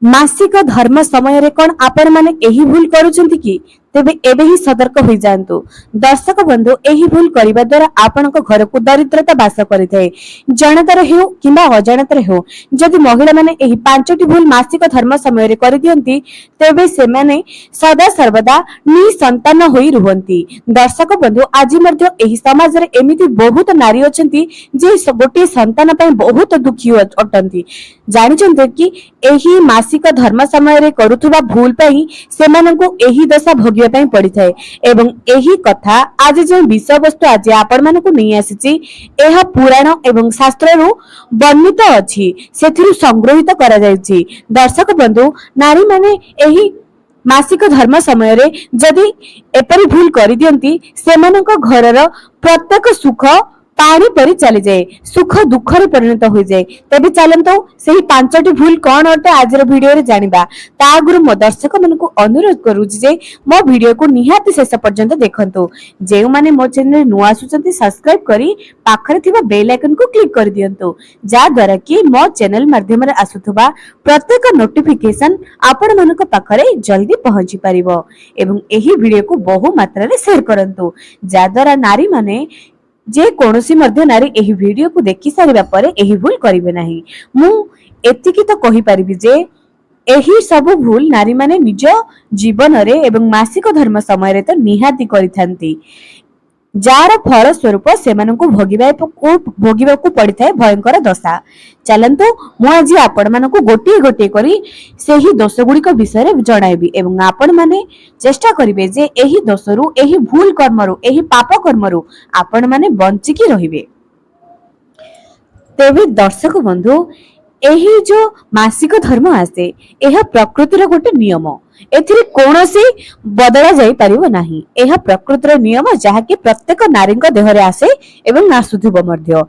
मासिक धर्म समय रे कौन आपण माने एही भूल करूछंती कि तेबे एबे ही सतर्क होई जांतु। दर्शक बंधु एही भूल करिबा द्वारा आपनक घर को दरिद्रता बास करिथाय। जनतर हेउ किंबा अजाणतर हेउ जदि महिला माने एही पांचटी भूल मासिक धर्म समय रे करि दियंती तेबे से माने सदा सर्वदा निसंतान होई रुहंती। दर्शक बंधु आज मध्य एही समाज रे एमिति बहुत नारी अछंती जे गोटे संतान पय बहुत दुखी अटंती। जानिचंते कि एही मासिक धर्म समय रे करुथुबा भूल पई सेमानंकु एही दशा भोगिया पई पड़िथाय एवं एही कथा आज जे विषय वस्तु आज आपण मानकु नै आसीची एहा पुराण एवं शास्त्र रु वर्णित अछि सेथिरु संग्रहित करा जायछि। दर्शक बंधु नारी माने एही मासिक धर्म समय रे जदि एपरि भूल करि दियंती सेमानक घरर प्रत्येक सुख पानी परी चली जाए, सुख दुख रे परिणत हो जाए। तबे चलंतो सेही पांचटी भूल कोन अटे आजर वीडियो रे जानिबा। ता आगुरु मो दर्शक मनकु अनुरोध करूछि जे मो वीडियो को निहाती शेष पर्यंत देखंतो। जेउ माने मो चैनल नुआ आसुचंती सब्सक्राइब करी पाखरे थिबा बेल आइकन को क्लिक कर दियंतो जा द्वारा कि मो चैनल माध्यम रे आसुथबा प्रत्येक नोटिफिकेशन आपण मनक पाखरे जल्दी पहुंची परिबो एवं एही वीडियो को बहु मात्रा रे शेयर करंतो जा द्वारा नारी माने जे कोनोसी मध्य नारी एही वीडियो को देखि सारिबा परे एही भूल करिवे नाही। मु एतिकी तो कहि परिबि जे एही सब भूल नारी माने निज जीवन रे एवं मासिक धर्म समय रे तो निहाती करिथांती जार फल स्वरूप सेमानंकु भोगिबाकु पड़िथाय भयंकर दशा। चलंतु मु आज आपण मानकु गोटे गोटे करी सेही दोष गुडी को विषय रे जणाइबी एवं आपण माने चेष्टा करिवे जे एही दोषरु एही भूल कर्मरु एही पाप कर्मरु आपण माने बंची की रहिबे। तेबे दर्शक बंधु एही जो मासिक धर्म आसे एहा प्रकृतिर गोटे नियम एथिरे कोनोसी बदला जाई परिबो नाही। एहा प्रकृतिर नियम जहा कि प्रत्येक नारीक देह रे आसे एवं आसुथिबो मध्य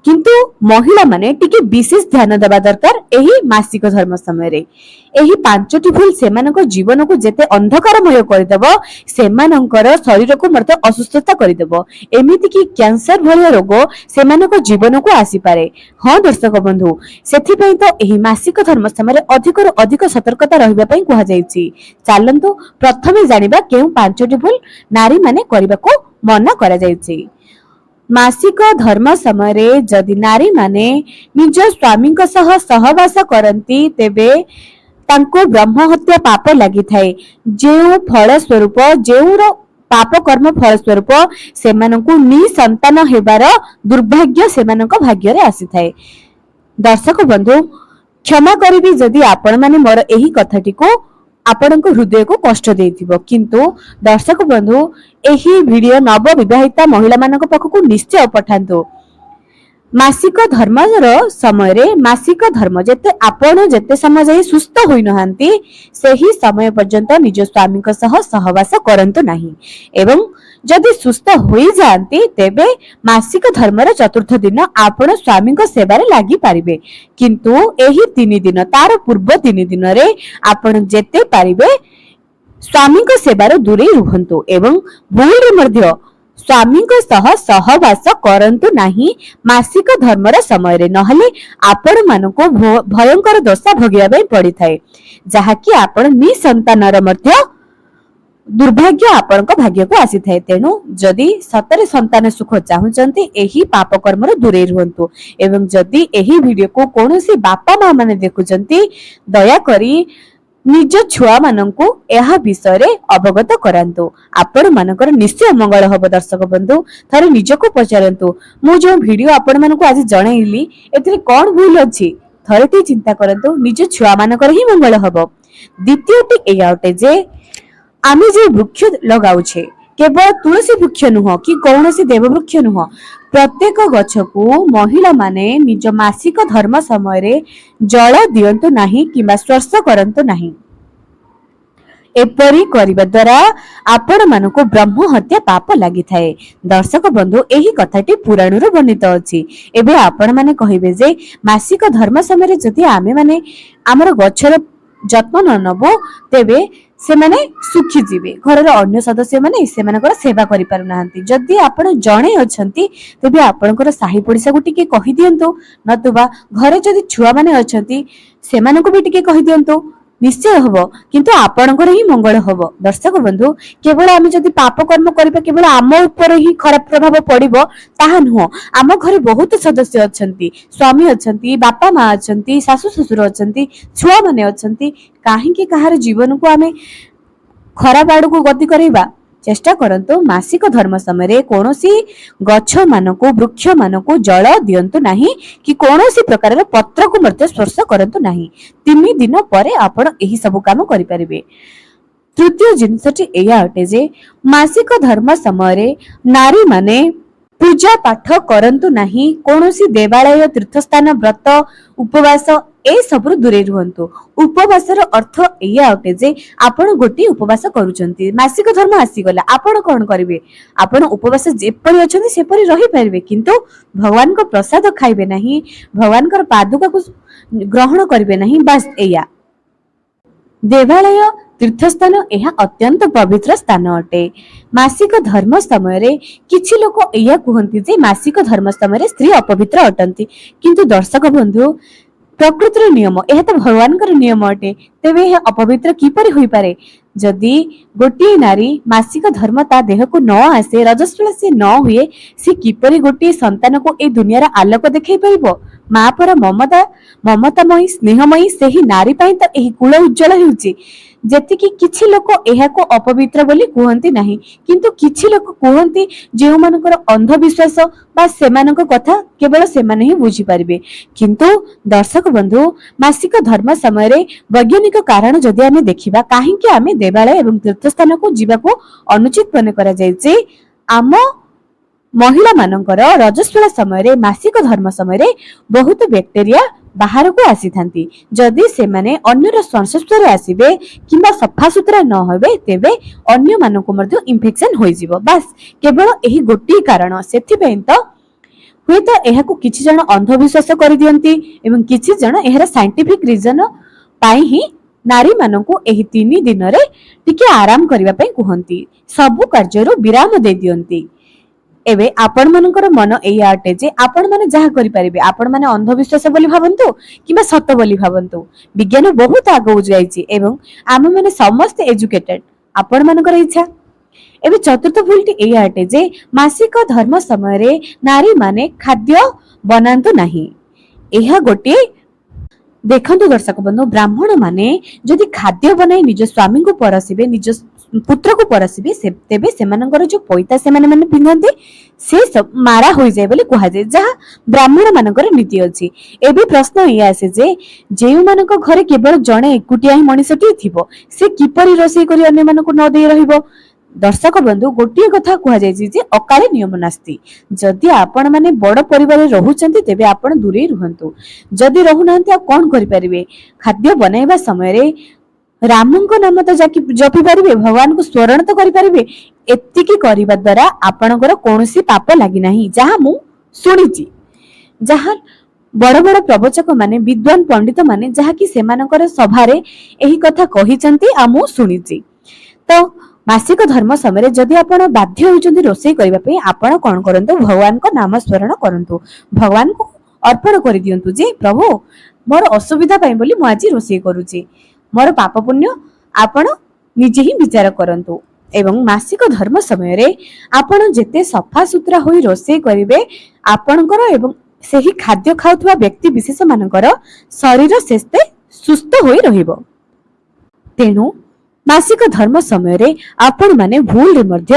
किंतु महिला माने टिके विशेष ध्यान देबा दरकार एही मासिक धर्म समय रे। एही पांचटी भूल सेमानक जीवन को जेते अंधकारमय करदेबो सेमानकर शरीर को मर्द असुस्थता करदेबो एमिति कि कैंसर भलिया रोग सेमानक जीवन को आसी पारे। हां दर्शक बंधु सेथि पई तो एही मासिक धर्म समय रे अधिक रु अधिक सतर्कता रहिबा पई कुहा जायछि। चालंतु प्रथमे जानिबा केउ पांचटी भूल नारी माने करबा को मना करा जायछि। मासिक धर्म समय रे जदि नारी माने निज स्वामी सह सहवास करंती तेबे तांको ब्रह्म हत्या पाप लागि थाए जेउ फल स्वरूप जेउर पाप कर्म फल स्वरूप सेमानंकु निसंतान हेबार दुर्भाग्य सेमानंक भाग्य रे आसी थाए। दर्शक बंधु क्षमा करिबी जदि आपण माने मोर एही कथाटी को आपनको हृदय को कष्ट देथिबो किंतु दर्शक बंधु एही वीडियो नव विवाहिता महिला मानक पाखकु निश्चय पठांतो। मासिक धर्म समय रे मासिक धर्म जेते आपण जेते समय जाई सुस्थ होई नहांती सेही समय पर्यंत निज स्वामी सह सहवास करंतो नाही एवं जदि सुस्थ होई जांती तेबे मासिक धर्मर चतुर्थ दिन आपण स्वामी सेवा रे लागि पारिबे किंतु एही 3 दिन तार पूर्व 3 दिन रे आपण जेते पारिबे स्वामी सेवा रे दूरे रुहंतो एवं भूल रे मध्य स्वामी सह सहवास करंतु नाही मासिक धर्मर समय रे नहले आपण मानको भयंकर दशा भोगिया बे पड़ी थाए जहा कि आपण निसंतानर मध्य दुर्भाग्य आपण भाग्य को आसी थाए। तेणु जदि सतरे संतान सुख चाहुचंती एही पाप कर्म रे दूरे रुहंतु एवं जदि एही वीडियो को कोनोसी बापा मां माने देखुचंती दया करी निज छुआ मानंकु एहा विषय रे अवगत करांतु आपण मानकर निश्चय मंगल हब। दर्शक बंधु थारे निजको पचारंतु मु जो वीडियो आपण मानकु आज जणाइली एथिरे कोन भूल अछि थारे ते चिंता करंतु निज छुआ मानकर ही मंगल हब। द्वितीयटी एयाउटे जे आमे जे वृक्ष लगाउछे केवल तुलसी वृक्ष नुह कि कौनसी देव वृक्ष नुह प्रत्येक गछ को महिला माने निज मासिक धर्म समय रे जल दियंतु नाही किबा स्पर्श करंतु नाही। एपरी करिबा द्वारा आपण मानको ब्रह्म हत्या पाप लागि थाए। दर्शक बंधु एही कथाटी पुराण रो वर्णित अछि। एबे आपण माने कहिबे जे मासिक धर्म समय रे जदि आमे माने हमर गछर जत्न न नबो तेबे ସେମାନେ ସୁଖୀ ଯିବେ। ଘରର ଅନ୍ୟ ସଦସ୍ୟ ମାନେ ସେମାନଙ୍କର ସେବା କରିପାରୁନାହାନ୍ତି। ଯଦି ଆପଣ ଜଣେ ଅଛନ୍ତି ତେବେ ଆପଣଙ୍କର ସାହି ପଡିଶାକୁ ଟିକେ କହିଦିଅନ୍ତୁ, ନତୁବା ଘରେ ଯଦି ଛୁଆମାନେ ଅଛନ୍ତି ସେମାନଙ୍କୁ ବି ଟିକେ କହିଦିଅନ୍ତୁ, ନିଶ୍ଚୟ ହବ, କିନ୍ତୁ ଆପଣଙ୍କର ହିଁ ମଙ୍ଗଳ ହବ। ଦର୍ଶକ ବନ୍ଧୁ, କେବଳ ଆମେ ଯଦି ପାପ କର୍ମ କରିବା କେବଳ ଆମ ଉପରେ ହିଁ ଖରାପ ପ୍ରଭାବ ପଡିବ ତାହା ନୁହଁ। ଆମ ଘରେ ବହୁତ ସଦସ୍ୟ ଅଛନ୍ତି, ସ୍ୱାମୀ ଅଛନ୍ତି, ବାପା ମା ଅଛନ୍ତି, ଶାଶୁ ଶ୍ୱଶୁର ଅଛନ୍ତି, ଛୁଆମାନେ ଅଛନ୍ତି। କାହିଁକି କାହାର ଜୀବନକୁ ଆମେ ଖରାପ ଆଡକୁ ଗତି କରିବା? ଚେଷ୍ଟା କରନ୍ତୁ ମାସିକ ଧର୍ମ ସମୟରେ କୌଣସି ଗଛ ମାନଙ୍କୁ ବୃକ୍ଷ ମାନଙ୍କୁ ଜଳ ଦିଅନ୍ତୁ ନାହିଁ କି କୌଣସି ପ୍ରକାରର ପତ୍ରକୁ ମଧ୍ୟ ସ୍ପର୍ଶ କରନ୍ତୁ ନାହିଁ। 3 ଦିନ ପରେ ଆପଣ ଏହି ସବୁ କାମ କରିପାରିବେ। ତୃତୀୟ ଜିନିଷଟି ଏଇଆ ଅଟେ ଯେ ମାସିକ ଧର୍ମ ସମୟରେ ନାରୀମାନେ ପୂଜା ପାଠ କରନ୍ତୁ ନାହିଁ। କୌଣସି ଦେବାଳୟ, ତୀର୍ଥସ୍ଥାନ, ବ୍ରତ, ଉପବାସ ଏସବୁରୁ ଦୂରେଇ ରୁହନ୍ତୁ। ଉପବାସର ଅର୍ଥ ଏଇଆ ଅଟେ ଯେ ଆପଣ ଗୋଟିଏ ଉପବାସ କରୁଛନ୍ତି, ମାସିକ ଧର୍ମ ଆସିଗଲା, ଆପଣ କଣ କରିବେ? ଆପଣ ଉପବାସ ଯେପରି ଅଛନ୍ତି ସେପରି ରହିପାରିବେ, କିନ୍ତୁ ଭଗବାନଙ୍କ ପ୍ରସାଦ ଖାଇବେ ନାହିଁ, ଭଗବାନଙ୍କର ପାଦୁକାକୁ ଗ୍ରହଣ କରିବେ ନାହିଁ। ବାସ୍ ଏଇଆ। ଦେବାଳୟ, ତୀର୍ଥସ୍ଥାନ ଏହା ଅତ୍ୟନ୍ତ ପବିତ୍ର ସ୍ଥାନ ଅଟେ। ମାସିକ ଧର୍ମ ସମୟରେ କିଛି ଲୋକ ଏଇଆ କୁହନ୍ତି ଯେ ମାସିକ ଧର୍ମ ସମୟରେ ସ୍ତ୍ରୀ ଅପବିତ୍ର ଅଟନ୍ତି, କିନ୍ତୁ ଦର୍ଶକ ବନ୍ଧୁ, ପ୍ରକୃତିର ନିୟମ, ଏହା ତ ଭଗବାନଙ୍କର ନିୟମ ଅଟେ। ତେବେ ଏହା ଅପବିତ୍ର କିପରି ହୋଇପାରେ? ଯଦି ଗୋଟିଏ ନାରୀ ମାସିକ ଧର୍ମ ତା ଦେହକୁ ନ ଆସେ, ରଜସ୍ୱଳା ସେ ନ ହୁଏ, ସେ କିପରି ଗୋଟିଏ ସନ୍ତାନକୁ এই ଦୁନିଆର ଆଲୋକ ଦେଖାଇ ପାରିବ? ମା ପର ମମତାମୟୀ, ସ୍ନେହମୟୀ ସେହି ନାରୀ ପାଇଁ ତ ଏହି କୁଳ ଉଜ୍ଜଳ ହେଉଛି। ଯେତିକି କିଛି ଲୋକ ଏହାକୁ ଅପବିତ୍ର ବୋଲି କୁହନ୍ତି ନାହିଁ, କିନ୍ତୁ କିଛି ଲୋକ କୁହନ୍ତି ଯେଉଁମାନଙ୍କର ଅନ୍ଧବିଶ୍ୱାସ ବା ସେମାନଙ୍କ କଥା କେବଳ ସେମାନେ ହିଁ ବୁଝିପାରିବେ। କିନ୍ତୁ ଦର୍ଶକ ବନ୍ଧୁ, ମାସିକ ଧର୍ମ ସମୟରେ ବୈଜ୍ଞାନିକ କାରଣ ଯଦି ଆମେ ଦେଖିବା କାହିଁକି ଆମେ ଦେବାଳୟ ଏବଂ ତୀର୍ଥସ୍ଥାନକୁ ଯିବାକୁ ଅନୁଚିତ ମନେ କରାଯାଇଛି, ଆମ ମହିଳା ମାନଙ୍କର ରଜସ୍ୱଳା ସମୟରେ, ମାସିକ ଧର୍ମ ସମୟରେ ବହୁତ ବ୍ୟାକ୍ଟେରିଆ ବାହାରକୁ ଆସିଥାନ୍ତି। ଯଦି ସେମାନେ ଅନ୍ୟର ସଂସ୍ପର୍ଶରେ ଆସିବେ କିମ୍ବା ସଫାସୁତୁରା ନ ହେବେ ତେବେ ଅନ୍ୟମାନଙ୍କୁ ମଧ୍ୟ ଇନଫେକ୍ସନ ହୋଇଯିବ। ବାସ୍ କେବଳ ଏହି ଗୋଟିଏ କାରଣ। ସେଥିପାଇଁ ତ ହୁଏତ ଏହାକୁ କିଛି ଜଣ ଅନ୍ଧବିଶ୍ୱାସ କରିଦିଅନ୍ତି ଏବଂ କିଛି ଜଣ ଏହାର ସାଇଣ୍ଟିଫିକ ରିଜନ ପାଇଁ ହିଁ ନାରୀମାନଙ୍କୁ ଏହି 3 ଦିନରେ ଟିକେ ଆରାମ କରିବା ପାଇଁ କୁହନ୍ତି, ସବୁ କାର୍ଯ୍ୟରୁ ବିରାମ ଦେଇ ଦିଅନ୍ତି। ଏବେ ଆପଣମାନଙ୍କର ମନ ଏଇଆ ଅଟେ ଯେ ଆପଣମାନେ ଯାହା କରିପାରିବେ, ଆପଣମାନେ ଅନ୍ଧବିଶ୍ୱାସ ବୋଲି ଭାବନ୍ତୁ କିମ୍ବା ସତ ବୋଲି ଭାବନ୍ତୁ, ବିଜ୍ଞାନ ବହୁତ ଆଗକୁ ଯାଇଛି ଏବଂ ଆମେମାନେ ସମସ୍ତେ ଏଜୁକେଟେଡ, ଆପଣମାନଙ୍କର ଇଚ୍ଛା। ଏବେ ଚତୁର୍ଥ ଭୁଲଟି ଏଇଆ ଅଟେ ଯେ ମାସିକ ଧର୍ମ ସମୟରେ ନାରୀମାନେ ଖାଦ୍ୟ ବନାନ୍ତୁ ନାହିଁ। ଏହା ଗୋଟିଏ, ଦେଖନ୍ତୁ ଦର୍ଶକ ବନ୍ଧୁ, ବ୍ରାହ୍ମଣ ମାନେ ଯଦି ଖାଦ୍ୟ ବନାଇ ନିଜ ସ୍ୱାମୀଙ୍କୁ ପରସିବେ, ନିଜ ପୁତ୍ରକୁ ପରସିବେ, ତେବେ ସେମାନଙ୍କର ଯୋଉ ପଇତା ସେମାନେ ମାନେ ପିନ୍ଧନ୍ତି ସେ ମାରା ହୋଇଯାଏ ବୋଲି କୁହାଯାଏ, ଯାହା ବ୍ରାହ୍ମଣ ମାନଙ୍କର ନୀତି ଅଛି। ଏବେ ପ୍ରଶ୍ନ ଏଇଆ ଆସେ ଯେ ଯେଉଁମାନଙ୍କ ଘରେ କେବଳ ଜଣେ ଏକୁଟିଆ ହିଁ ମଣିଷଟିଏ ଥିବ, ସେ କିପରି ରୋଷେଇ କରି ଅନ୍ୟମାନଙ୍କୁ ନ ଦେଇ ରହିବ? ଦର୍ଶକ ବନ୍ଧୁ, ଗୋଟିଏ କଥା କୁହାଯାଇଛି ଯେ ଅକାଳେ ନିୟମ ନାସ୍ତି। ଯଦି ଆପଣ ମାନେ ବଡ ପରିବାରରେ ରହୁଛନ୍ତି ତେବେ ଆପଣ ଦୂରେଇ ରୁହନ୍ତୁ। ଯଦି ରହୁନାହାନ୍ତି ଆଉ କଣ କରିପାରିବେ? ଖାଦ୍ୟ ବନାଇବା ସମୟରେ ରାମଙ୍କ ନାମ ତ ଜପି ପାରିବେ, ଭଗବାନଙ୍କୁ ସ୍ମରଣ ତ କରିପାରିବେ। ଏତିକି କରିବା ଦ୍ୱାରା ଆପଣଙ୍କର କୌଣସି ପାପ ଲାଗିନାହିଁ, ଯାହା ମୁଁ ଶୁଣିଛି, ଯାହା ବଡ ବଡ ପ୍ରବଚକ ମାନେ, ବିଦ୍ୱାନ ପଣ୍ଡିତ ମାନେ ଯାହାକି ସେମାନଙ୍କର ସଭାରେ ଏହି କଥା କହିଛନ୍ତି ଆଉ ମୁଁ ଶୁଣିଛି। ତ ମାସିକ ଧର୍ମ ସମୟରେ ଯଦି ଆପଣ ବାଧ୍ୟ ହେଉଛନ୍ତି ରୋଷେଇ କରିବା ପାଇଁ, ଆପଣ କଣ କରନ୍ତୁ, ଭଗବାନଙ୍କ ନାମ ସ୍ମରଣ କରନ୍ତୁ, ଭଗବାନଙ୍କୁ ଅର୍ପଣ କରିଦିଅନ୍ତୁ ଯେ ପ୍ରଭୁ ମୋର ଅସୁବିଧା ପାଇଁ ବୋଲି ମୁଁ ଆଜି ରୋଷେଇ କରୁଛି, ମୋର ପାପ ପୁଣ୍ୟ ଆପଣ ନିଜେ ହିଁ ବିଚାର କରନ୍ତୁ। ଏବଂ ମାସିକ ଧର୍ମ ସମୟରେ ଆପଣ ଯେତେ ସଫାସୁତୁରା ହୋଇ ରୋଷେଇ କରିବେ, ଆପଣଙ୍କର ଏବଂ ସେହି ଖାଦ୍ୟ ଖାଉଥିବା ବ୍ୟକ୍ତି ବିଶେଷ ମାନଙ୍କର ଶରୀର ସେତେ ସୁସ୍ଥ ହୋଇ ରହିବ। ତେଣୁ ମାସିକ ଧର୍ମ ସମୟରେ ଆପଣମାନେ ଭୁଲରେ ମଧ୍ୟ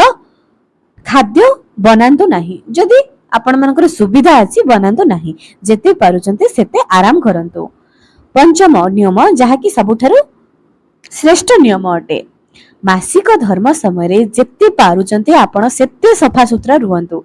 ଖାଦ୍ୟ ବନାନ୍ତୁ ନାହିଁ। ଯଦି ଆପଣମାନଙ୍କର ସୁବିଧା ଅଛି ବନାନ୍ତୁ ନାହିଁ, ଯେତେ ପାରୁଛନ୍ତି ସେତେ ଆରାମ କରନ୍ତୁ। ପଞ୍ଚମ ନିୟମ, ଯାହାକି ସବୁଠାରୁ ଶ୍ରେଷ୍ଠ ନିୟମ ଅଟେ, ମାସିକ ଧର୍ମ ସମୟରେ ଯେତେ ପାରୁଛନ୍ତି ଆପଣ ସେତେ ସଫାସୁତୁରା ରୁହନ୍ତୁ।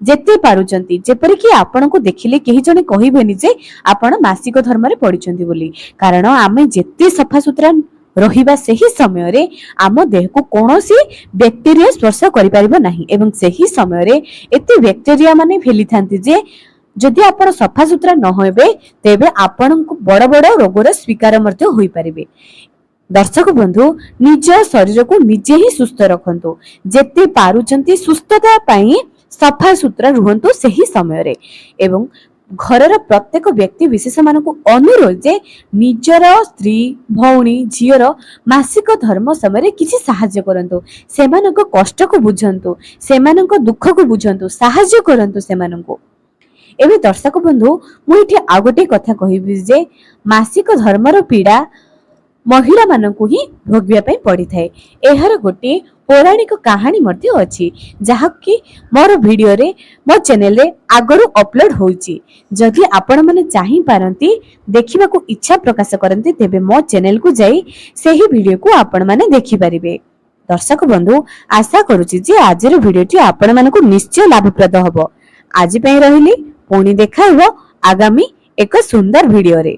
ଯେତେ ପାରୁଛନ୍ତି, ଯେପରିକି ଆପଣଙ୍କୁ ଦେଖିଲେ କେହି ଜଣେ କହିବେନି ଯେ ଆପଣ ମାସିକ ଧର୍ମରେ ପଡିଛନ୍ତି ବୋଲି, କାରଣ ଆମେ ଯେତେ ସଫାସୁତୁରା ରହିବା ସେହି ସମୟରେ ଆମ ଦେହକୁ କୌଣସି ବ୍ୟାକ୍ଟେରିଆ ସ୍ପର୍ଶ କରିପାରିବ ନାହିଁ ଏବଂ ସେହି ସମୟରେ ଏତେ ବ୍ୟାକ୍ଟେରିଆ ମାନେ ଫେଲିଥାନ୍ତି ଯେ ଯଦି ଆପଣ ସଫାସୁତୁରା ନ ହେବେ ତେବେ ଆପଣଙ୍କୁ ବଡ ବଡ ରୋଗର ଶିକାର ମଧ୍ୟ ହୋଇପାରିବେ। दर्शक बंधु निज शरीर को निजे ही सुस्थ रखंतु जेते पारुचंती सुस्थता पाई सफा सुतरा रुहंतु सही समय रे एवं घरर प्रत्येक व्यक्ति विशेष मानक अनुरोध जे निजर स्त्री भौणी झीर मासिक धर्म समय किसी साहाय्य करंतु सेमानक कष्ट को बुझंतु सेमानक दुख को बुझंतु साहाय्य करंतु सेमानक एवं दर्शक बंधु मुझे आ गोटे कथा कहबी जे मासिक धर्मर पीड़ा महिला मानकु ही भोगिया पई पड़ी थाए एहर गोटे पौराणिक कहानी मध्य अछि जहा कि मोर वीडियो रे मो चैनल रे आगरु अपलोड होईची जदि आपण माने चाहि पारंती देखिबा को इच्छा प्रकाश करंती तेबे मो चैनल को जाई सेही वीडियो को आपण माने देखि परिबे। दर्शक बंधु आशा करूची जे आजर वीडियोटी आपण मानकु निश्चय लाभप्रद हबो। आज पई रहिली पुणी देखाइबो आगामी एक सुंदर वीडियो रे।